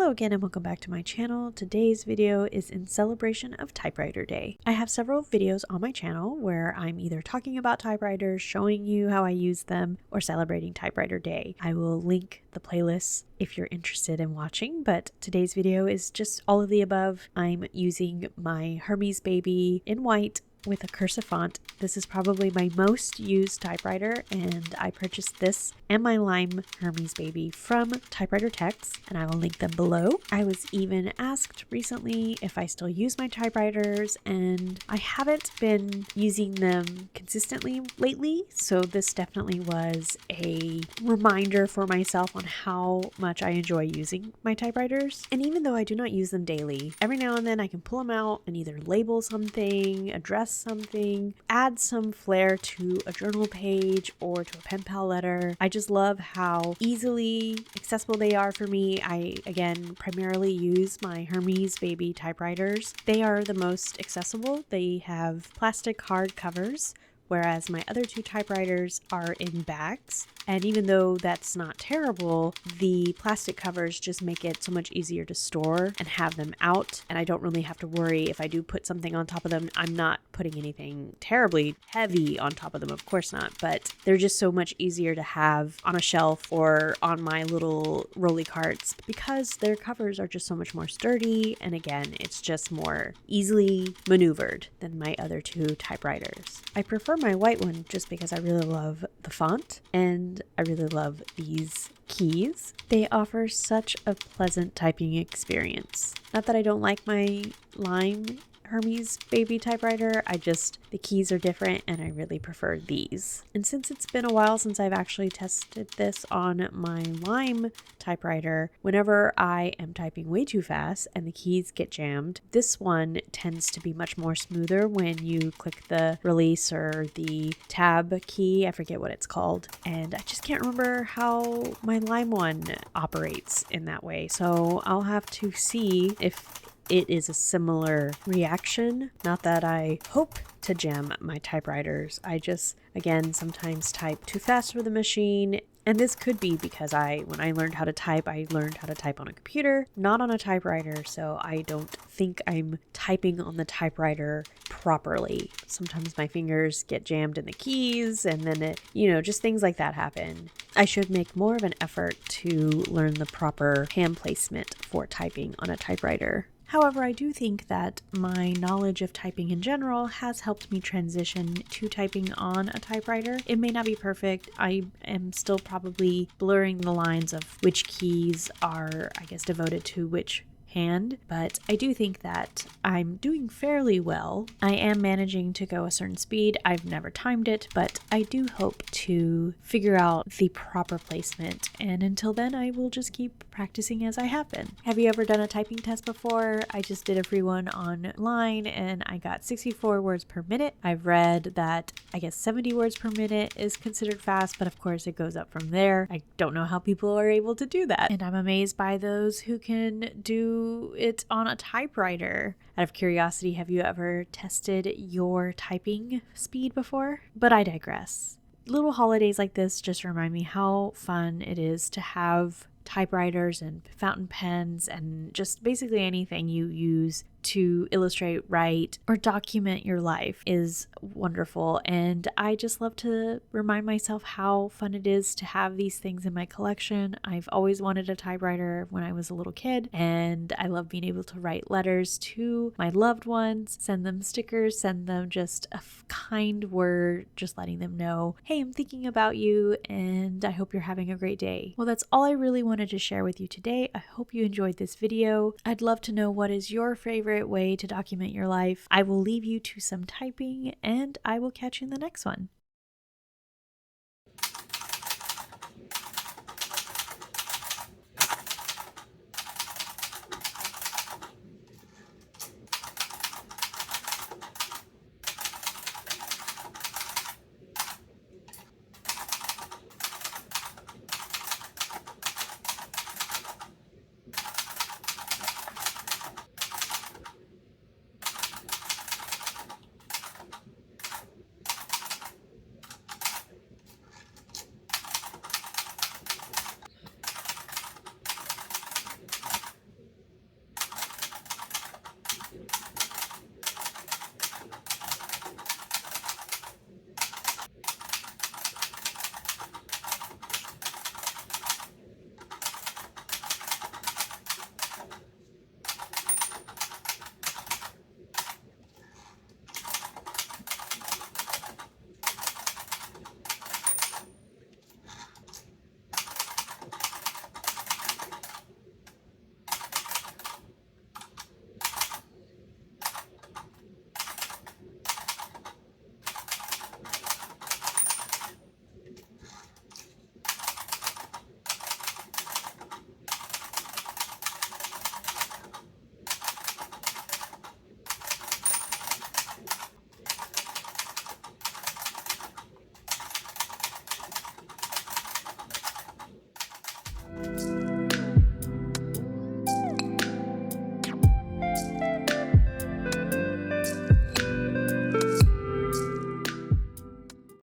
Hello again and welcome back to my channel. Today's video is in celebration of Typewriter Day. I have several videos on my channel where I'm either talking about typewriters, showing you how I use them, or celebrating Typewriter Day. I will link the playlists if you're interested in watching, but today's video is just all of the above. I'm using my Hermes Baby in white with a cursive font. This is probably my most used typewriter, and I purchased this and my Lime Hermes Baby from Typewriter Techs, and I will link them below. I was even asked recently if I still use my typewriters, and I haven't been using them consistently lately, so this definitely was a reminder for myself on how much I enjoy using my typewriters. And even though I do not use them daily, every now and then I can pull them out and either label something, address something, add some flair to a journal page or to a pen pal letter. I just love how easily accessible they are for me. I, again, primarily use my Hermes Baby typewriters. They are the most accessible. They have plastic hard covers, whereas my other two typewriters are in bags. And even though that's not terrible, the plastic covers just make it so much easier to store and have them out. And I don't really have to worry if I do put something on top of them. I'm not putting anything terribly heavy on top of them, of course not, but they're just so much easier to have on a shelf or on my little rolly carts because their covers are just so much more sturdy. And again, it's just more easily maneuvered than my other two typewriters. I prefer my white one just because I really love the font and I really love these keys. They offer such a pleasant typing experience. Not that I don't like my Lime Hermes Baby typewriter, the keys are different and I really prefer these. And since it's been a while since I've actually tested this on my Lime typewriter, whenever I am typing way too fast and the keys get jammed, this one tends to be much more smoother when you click the release or the tab key. I forget what it's called. And I just can't remember how my Lime one operates in that way. So I'll have to see if it is a similar reaction. Not that I hope to jam my typewriters. I just, again, sometimes type too fast for the machine. And this could be because when I learned how to type, I learned how to type on a computer, not on a typewriter. So I don't think I'm typing on the typewriter properly. Sometimes my fingers get jammed in the keys and then just things like that happen. I should make more of an effort to learn the proper hand placement for typing on a typewriter. However, I do think that my knowledge of typing in general has helped me transition to typing on a typewriter. It may not be perfect. I am still probably blurring the lines of which keys are, devoted to which hand, but I do think that I'm doing fairly well. I am managing to go a certain speed. I've never timed it, but I do hope to figure out the proper placement, and until then I will just keep practicing as I have been. Have you ever done a typing test before? I just did a free one online and I got 64 words per minute. I've read that 70 words per minute is considered fast, but of course it goes up from there. I don't know how people are able to do that, and I'm amazed by those who can do it on a typewriter. Out of curiosity, have you ever tested your typing speed before? But I digress. Little holidays like this just remind me how fun it is to have typewriters and fountain pens and just basically anything you use to illustrate, write, or document your life is wonderful. And I just love to remind myself how fun it is to have these things in my collection. I've always wanted a typewriter when I was a little kid, and I love being able to write letters to my loved ones, send them stickers, send them just a kind word, just letting them know, hey, I'm thinking about you and I hope you're having a great day. Well, that's all I really wanted to share with you today. I hope you enjoyed this video. I'd love to know what is your favorite way to document your life. I will leave you to some typing and I will catch you in the next one.